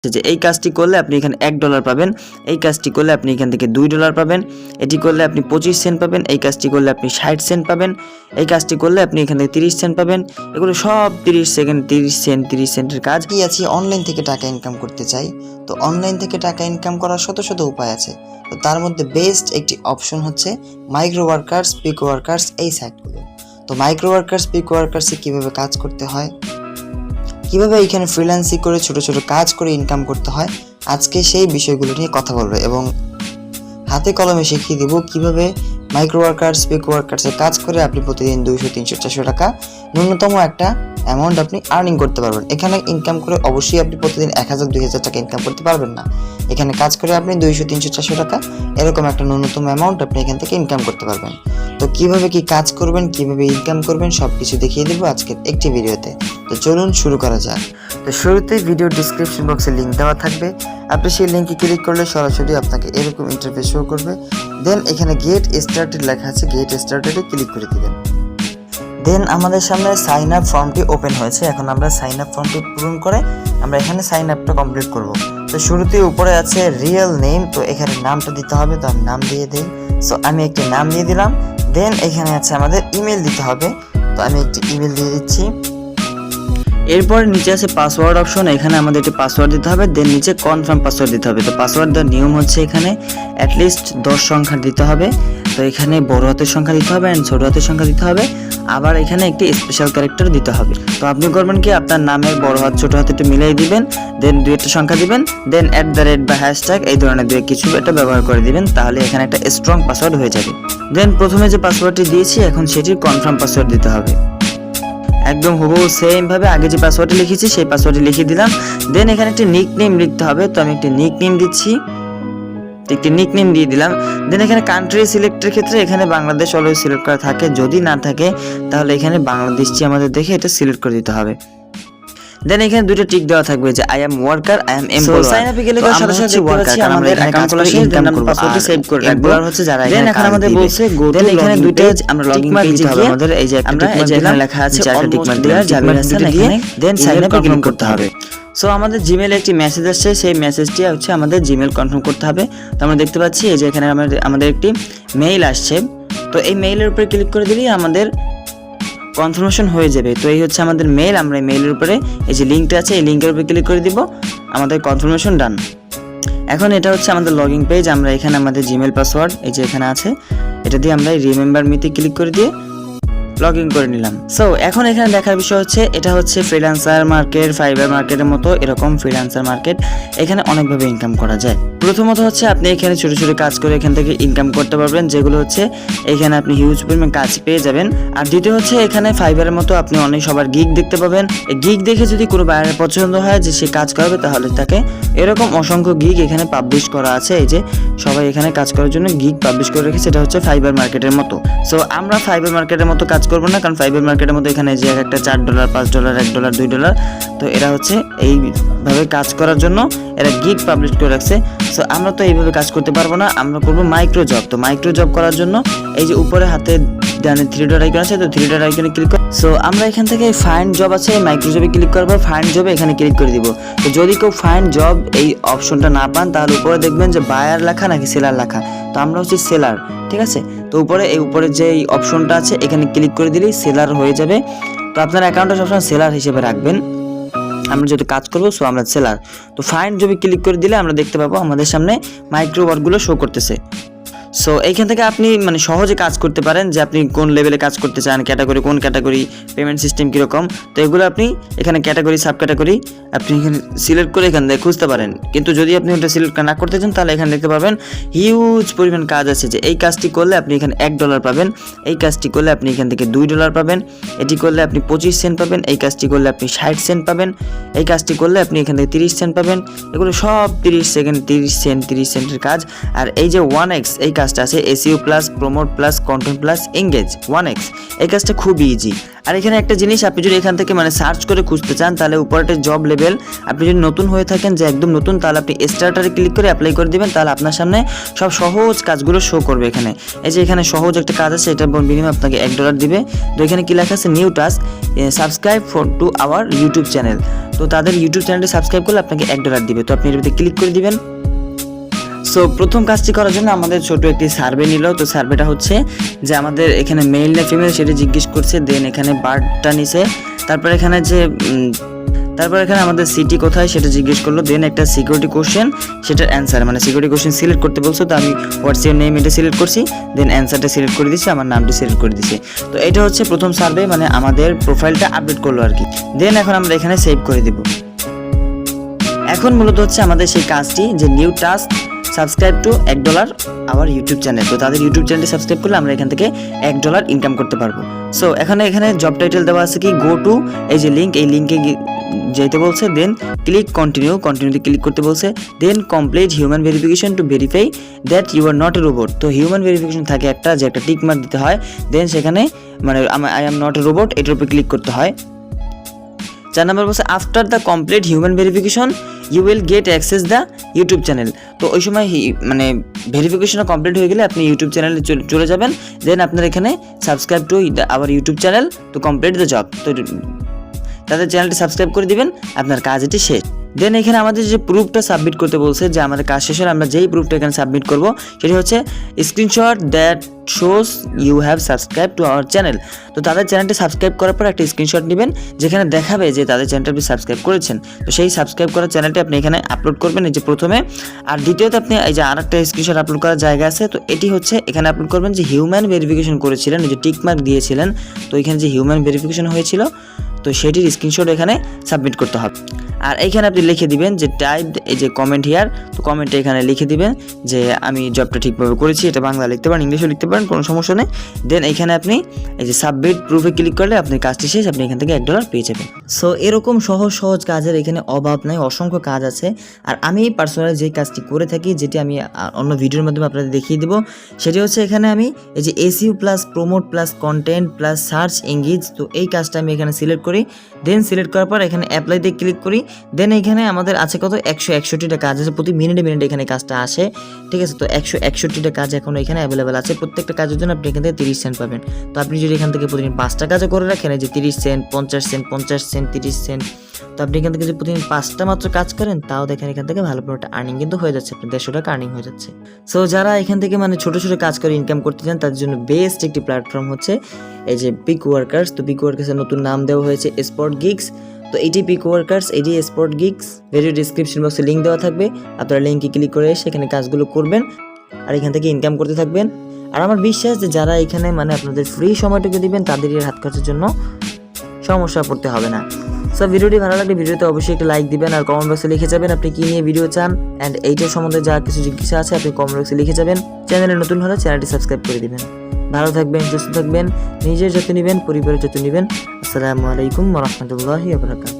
যে এই কাজটি করলে আপনি এখানে $1 পাবেন, এই কাজটি করলে আপনি এখান থেকে $2 পাবেন, এটি করলে আপনি 25 সেন্ট পাবেন, এই কাজটি করলে আপনি 60 সেন্ট পাবেন, এই কাজটি করলে আপনি এখান থেকে 30 সেন্ট পাবেন। এগুলো সব 30 সেকেন্ড 30 সেন্টের কাজ। কি আছি অনলাইন থেকে টাকা ইনকাম করতে চাই, তো অনলাইন থেকে টাকা ইনকাম করার শত শত উপায় আছে। তো তার মধ্যে বেস্ট একটি অপশন হচ্ছে মাইক্রো ওয়ার্কার্স, পিক ওয়ার্কার্স এই সাইটগুলো। তো মাইক্রো ওয়ার্কার্স, পিক ওয়ার্কার্সে কীভাবে কাজ করতে হয়, কিভাবে এখানে ফ্রিল্যান্সিং করে ছোট ছোট কাজ করে ইনকাম করতে হয়, আজকে সেই বিষয়গুলো নিয়ে কথা বলবো এবং হাতে কলমে শিখিয়ে দেবো কিভাবে মাইক্রো ওয়ার্কার্স, পিক ওয়ার্কার্সে কাজ করে আপনি প্রতিদিন 200, 300, 400 টাকা ন্যূনতম একটা অ্যামাউন্ট আপনি আর্নিং করতে পারবেন। এখানে ইনকাম করে অবশ্যই আপনি প্রতিদিন 1000, 2000 টাকা ইনকাম করতে পারবেন না। এখানে কাজ করে আপনি 200, 300, 400 টাকা এরকম একটা ন্যূনতম অ্যামাউন্ট আপনি এখান থেকে ইনকাম করতে পারবেন। তো কিভাবে কি কাজ করবেন, কিভাবে ইনকাম করবেন সব কিছু দেখিয়ে দেবো আজকের একটি ভিডিওতে। তো চলুন শুরু করা যাক। তো শুরুতেই ভিডিও ডিসক্রিপশন বক্সে লিঙ্ক দেওয়া থাকবে, আপনি সেই লিঙ্কে ক্লিক করলে সরাসরি আপনাকে এরকম ইন্টারফেস শো করবে। দেন এখানে গেট স্টার্টেড লেখা আছে, গেট স্টার্টেডে ক্লিক করে দিবেন। দেন আমাদের সামনে সাইন আপ ফর্মটি ওপেন হয়েছে। এখন আমরা সাইন আপ ফর্মটি পূরণ করে আমরা এখানে সাইন আপটা কমপ্লিট করব। তো শুরুতেই উপরে আছে রিয়েল নেম, তো এখানে নামটা দিতে হবে, তো আমি নাম দিয়ে দিই। সো আমি একটি নাম দিয়ে দিলাম। দেন এখানে আছে আমাদের ইমেল দিতে হবে, তো আমি একটি ইমেল দিয়ে দিচ্ছি। এরপর নিচে আছে পাসওয়ার্ড অপশন, এখানে আমাদের একটি পাসওয়ার্ড দিতে হবে। দেন নিচে কনফার্ম পাসওয়ার্ড দিতে হবে। তো পাসওয়ার্ড দেওয়ার নিয়ম হচ্ছে এখানে অ্যাটলিস্ট 10 সংখ্যার দিতে হবে। তো এখানে বড় হাতের সংখ্যা দিতে হবে অ্যান্ড ছোট হাতের সংখ্যা দিতে হবে, আবার এখানে একটি স্পেশাল ক্যারেক্টার দিতে হবে। তো আপনি করবেন কি, আপনার নামের বড় হাত ছোট হাত একটু মিলিয়ে দিবেন, দেন 2টা সংখ্যা দিবেন, দেন @ বা হ্যাশট্যাগ এই ধরনের কিছু একটা ব্যবহার করে দিবেন, তাহলে এখানে একটা স্ট্রং পাসওয়ার্ড হয়ে যাবে। দেন প্রথমে যে পাসওয়ার্ডটি দিয়েছি এখন সেটির কনফার্ম পাসওয়ার্ড দিতে হবে। একদম হুবহু সেম ভাবে আগে যে পাসওয়ার্ডটি লিখেছি সেই পাসওয়ার্ডটি লিখে দিলাম। দেন এখানে একটি নিকনেম লিখতে হবে, তো আমি একটি নিকনেম দিচ্ছি, একটি নিকনেম দিয়ে দিলাম। দেন এখানে কান্ট্রি সিলেক্টের ক্ষেত্রে এখানে বাংলাদেশ অলওয়েজ সিলেক্ট করা থাকে, যদি না থাকে তাহলে এখানে বাংলাদেশটি আমাদের দেখে এটা সিলেক্ট করে দিতে হবে। দেন এখানে দুটো টিক দেওয়া থাকবে যে I am worker, I am employer. Sign আপে গেলে সাথে সাথে ওয়ার্কার, কারণ আমরা এখানে কাজ করে ইনকাম করব, পাসওয়ার্ডটি সেভ করে রাখবো। এমপ্লয়ার হচ্ছে যারা এখানে এখন আমাদের বলছে গো টু, এখানে দুটো আমরা লগইন পেজে গিয়ে আমাদের এই যে আমরা এই যে এখানে লেখা আছে চারটা টিক মার্ক দেওয়া যাবে, এখানে দেন সাইন আপে ক্লিক করতে হবে। সো আমাদের জিমেলে একটি মেসেজ আসছে, সেই মেসেজটি হচ্ছে আমাদের জিমেল কনফার্ম করতে হবে। তো আমরা দেখতে পাচ্ছি এই যে এখানে আমাদের একটি মেইল আসছে, তো এই মেইলের উপরে ক্লিক করে দিলেই আমাদের কনফার্মেশন হয়ে যাবে। তো এই হচ্ছে আমাদের মেইল, আমরা এই মেইলের উপরে এই যে লিঙ্কটা আছে এই লিঙ্কের উপরে ক্লিক করে দিব, আমাদের কনফার্মেশন ডান। এখন এটা হচ্ছে আমাদের লগইন পেজ, আমরা এখানে আমাদের জিমেল পাসওয়ার্ড এই যে এখানে আছে, এটা দিয়ে আমরা রিমেম্বার মিতে ক্লিক করে দিয়ে লগইন করে নিলাম। সো এখন এখানে দেখার বিষয় হচ্ছে এটা হচ্ছে ফ্রিল্যান্সার মার্কেট, ফাইবার মার্কেটের মতো এরকম ফ্রিল্যান্সার মার্কেট, এখানে অনেকভাবে ইনকাম করা যায়। প্রথমত হচ্ছে আপনি এখানে ছোট ছোট কাজ করে এখান থেকে ইনকাম করতে পারবেন, যেগুলো হচ্ছে এখানে আপনি হিউজ পরিমাণ কাজ পেয়ে যাবেন। আর দ্বিতীয় হচ্ছে এখানে ফাইবারের মতো আপনি অনেক সবার গিগ দেখতে পাবেন। এই গিগ দেখে যদি কোনো বাইরের পছন্দ হয় যে সে কাজ করবে, তাহলে তাকে এরকম অসংখ্য গিগ এখানে পাবলিশ করা আছে। এই যে সবাই এখানে কাজ করার জন্য গিগ পাবলিশ করে রেখেছে, এটা হচ্ছে ফাইবার মার্কেটের মতো। সো আমরা ফাইবার মার্কেটের মতো কাজ করবো না, কারণ ফাইবার মার্কেটের মতো এখানে যে একটা $4, $5, $1, $2, তো এরা হচ্ছে এইভাবে কাজ করার জন্য এরা গিগ পাবলিশ করে রাখছে। সো আমরা তো এইভাবে কাজ করতে পারবো না, আমরা করবো মাইক্রো জব। তো মাইক্রো জব করার জন্য এই যে উপরে হাতে ডানে 3 ডট আইকন আছে, তো 3 ডট আইকনে ক্লিক করে সো আমরা এখান থেকে ফাইন্ড জব আছে মাইক্রো জবে ক্লিক করবো, ফাইন্ড জবে এখানে ক্লিক করে দিব। তো যদি কেউ ফাইন্ড জব এই অপশনটা না পান, তাহলে উপরে দেখবেন যে বায়ার লেখা নাকি সেলার লেখা, তো আমরা হচ্ছে সেলার, ঠিক আছে। তো উপরে যে এই অপশনটা আছে এখানে ক্লিক করে দিলেই সেলার হয়ে যাবে। তো আপনার অ্যাকাউন্টটা সবসময় সেলার হিসেবে রাখবেন, আমরা যেহেতু কাজ করবো সো আমরা সেলার। তো ফাইন্ড জবে ক্লিক করে দিলে আমরা দেখতে পাবো আমাদের সামনে মাইক্রো ওয়ার্কগুলো শো করতেছে। সো এইখান থেকে আপনি মানে সহজে কাজ করতে পারেন যে আপনি কোন লেভেলে কাজ করতে চান, ক্যাটাগরি কোন ক্যাটাগরি, পেমেন্ট সিস্টেম কীরকম, তো এগুলো আপনি এখানে ক্যাটাগরি সাব ক্যাটাগরি আপনি এখানে সিলেক্ট করে এখান থেকে খুঁজতে পারেন। কিন্তু যদি আপনি ওটা সিলেক্ট না করতে চান, তাহলে এখানে দেখতে পাবেন হিউজ পরিমাণ কাজ আছে, যে এই কাজটি করলে আপনি এখানে $1 পাবেন, এই কাজটি করলে আপনি এখান থেকে $2 পাবেন, এটি করলে আপনি 25 সেন্ট পাবেন, এই কাজটি করলে আপনি 60 সেন্ট পাবেন, এই কাজটি করলে আপনি এখান থেকে 30 সেন্ট পাবেন। এগুলো সব 30 সেকেন্ড 30 সেন্টের কাজ। আর এই যে 1x এই কাজটা আছে SEO plus promote plus content plus engage 1x, এই কাজটা খুব ইজি। আর এখানে একটা জিনিস, আপনি যদি এখান থেকে মানে সার্চ করে খুঁজতে চান তাহলে উপরের জব লেভেল, আপনি যদি নতুন হয়ে থাকেন যে একদম নতুন, তাহলে আপনি স্টার্টারে ক্লিক করে অ্যাপ্লাই করে দিবেন, তাহলে আপনার সামনে সব সহজ কাজগুলো শো করবে। এখানে এই যে এখানে সহজ একটা কাজ আছে, এটা বিনিময়ে আপনাকে $1 দিবে। তো এখানে কি লেখা আছে, new task subscribe to our YouTube channel. তো তাদের ইউটিউব চ্যানেলটি সাবস্ক্রাইব করলে আপনাকে $1 দিবে। তো আপনি এর ভিতরে ক্লিক করে দিবেন। সো প্রথম কাজটি করার জন্য আমাদের ছোট একটি সার্ভে নিল। তো সার্ভেটা হচ্ছে যে আমাদের এখানে মেল না ফিমেল সেটা জিজ্ঞেস করছে, দেন এখানে বার্থটা নিছে, তারপর এখানে আমাদের সিটি কোথায় সেটা জিজ্ঞেস করলো, দেন একটা সিকিউরিটি কোশ্চেন, সেটার অ্যান্সার মানে সিকিউরিটি কোশ্চেন সিলেক্ট করতে বলছো। তো আমি হোয়াটস ইউর নেম এটা সিলেক্ট করছি, দেন অ্যান্সারটা সিলেক্ট করে দিচ্ছি, আমার নামটি সিলেক্ট করে দিচ্ছি। তো এটা হচ্ছে প্রথম সার্ভে, মানে আমাদের প্রোফাইলটা আপডেট করলো আর কি। দেন এখন আমরা এখানে সেভ করে দিব। এখন মূলত হচ্ছে আমাদের সেই কাজটি যে new task subscribe to $1 our YouTube channel. তো তাদের ইউটিউব চ্যানেলটি সাবস্ক্রাইব করলে আমরা এখান থেকে $1 ইনকাম করতে পারবো। সো এখানে জব টাইটেল দেওয়া আছে কি গো টু, এই যে লিঙ্ক, এই লিঙ্কে যেতে বলছে, দেন ক্লিক কন্টিনিউতে ক্লিক করতে বলছে, then complete human verification to verify that you are not a robot. তো হিউম্যান ভেরিফিকেশন থাকে একটা, যে একটা টিক মার্ক দিতে হয়, দেন সেখানে মানে I am not a robot এটার উপরে ক্লিক করতে হয়। 4 নম্বর বলছে after the complete human verification you will get access the YouTube channel. তো ওই সময় মানে ভেরিফিকেশন কমপ্লিট হয়ে গেলে আপনি ইউটিউব চ্যানেলে চলে যাবেন, দেন আপনার এখানে subscribe to our YouTube channel to complete the job. তো তাদের চ্যানেলটি সাবস্ক্রাইব করে দিবেন, আপনার কাজ এটি শেষ। দেন এখানে আমাদের যে প্রুফটা সাবমিট করতে বলছে, যে আমাদের কাজ শেষ হলে আমরা যেই প্রুফটা এখানে সাবমিট করব সেটি হচ্ছে screenshot that shows you have subscribe to our channel. তো তাদের চ্যানেলটি সাবস্ক্রাইব করার পর একটা স্ক্রিনশট নেবেন, যেখানে দেখাবে যে তাদের চ্যানেলটা আপনি সাবস্ক্রাইব করেছেন। তো সেই সাবস্ক্রাইব করা চ্যানেলটি আপনি এখানে আপলোড করবেন, এই যে প্রথমে। আর দ্বিতীয়ত আপনি এই যে আরেকটা স্ক্রিনশট আপলোড করার জায়গা আছে, তো এটি হচ্ছে এখানে আপলোড করবেন যে হিউম্যান ভেরিফিকেশন করেছিলেন, এই যে টিক মার্ক দিয়েছিলেন, তো এখানে যে হিউম্যান ভেরিফিকেশন হয়েছিল তো সেটির স্ক্রিনশট এখানে সাবমিট করতে হবে। আর এইখানে আপনি লিখে দিবেন যে টাইপ, এই যে কমেন্ট হিয়ার, তো কমেন্টে এখানে লিখে দিবেন যে আমি জবটা ঠিকভাবে করেছি। এটা বাংলা লিখতে পারেন, ইংলিশও লিখতে পারেন, কোনো সমস্যা নেই। দেন এইখানে আপনি এই যে সাবমিট প্রুফে ক্লিক করলে আপনার কাজটি শেষ, আপনি এখান থেকে $1 পেয়ে যাবেন। সো এরকম সহজ কাজের এখানে অভাব নাই, অসংখ্য কাজ আছে। আর আমি পার্সোনালি যে কাজটি করে থাকি, যেটি আমি অন্য ভিডিওর মাধ্যমে আপনাদের দেখিয়ে দেবো, সেটি হচ্ছে এখানে আমি এই যে SEO plus promote plus content plus search engage, তো এই কাজটা আমি এখানে সিলেক্ট করি। দেন সিলেক্ট করার পর এখানে অ্যাপ্লাইতে ক্লিক করি। দেন এখানে আমাদের আছে কত 161টা কাজ আছে, প্রতি মিনিটে এখানে কাজটা আসে, ঠিক আছে। তো 161টা কাজ এখন এখানে অ্যাভেলেবেল আছে, প্রত্যেকটা কাজের জন্য আপনি এখান থেকে 30 সেন্ট পাবেন। তো আপনি যদি এখান থেকে প্রতিদিন 5টা কাজও করে রাখেন, এই যে 30 সেন্ট 50 সেন্ট 50 সেন্ট 30 সেন্ট, তো আপনি এখান থেকে যদি প্রতিদিন 5টা মাত্র কাজ করেন, তাও দেখেন এখান থেকে ভালো একটা আর্নিং কিন্তু হয়ে যাচ্ছে, আপনার 150 টাকা আর্নিং হয়ে যাচ্ছে। সো যারা এখান থেকে মানে ছোট কাজ করে ইনকাম করতে চান, তাদের জন্য বেস্ট একটি প্ল্যাটফর্ম হচ্ছে এই যে পিক ওয়ার্কার্স। তো পিক ওয়ার্কার্সের নতুন নাম দেওয়া হয়েছে স্পট গিগস। তো এইটি পিক ওয়ার্কার্স, এইটি স্পট গিগস, ভিডিও ডিসক্রিপশন বক্সে লিঙ্ক দেওয়া থাকবে, আপনারা লিঙ্কে ক্লিক করে সেখানে কাজগুলো করবেন আর এখান থেকে ইনকাম করতে থাকবেন। আর আমার বিশ্বাস যে যারা এখানে মানে আপনাদের ফ্রি সময়টুকু দিবেন, তাদের হাত খরচের জন্য সমস্যা পড়তে হবে না। সো ভিডিওটি ভালো লাগলে ভিডিওতে অবশ্যই একটা লাইক দিবেন, আর কমেন্ট বক্সে লিখে যাবেন আপনি কি নিয়ে ভিডিও চান, অ্যান্ড এইটার সম্বন্ধে যা কিছু জিজ্ঞাসা আছে আপনি কমেন্ট বক্সে লিখে যাবেন। চ্যানেলে নতুন হলে চ্যানেলটি সাবস্ক্রাইব করে দিবেন। ভালো থাকবেন, সুস্থ থাকবেন, নিজের যত্ন নেবেন, পরিবারের যত্ন নেবেন। আসসালামু আলাইকুম ওয়া রাহমাতুল্লাহি ওয়া বারাকাতুহু।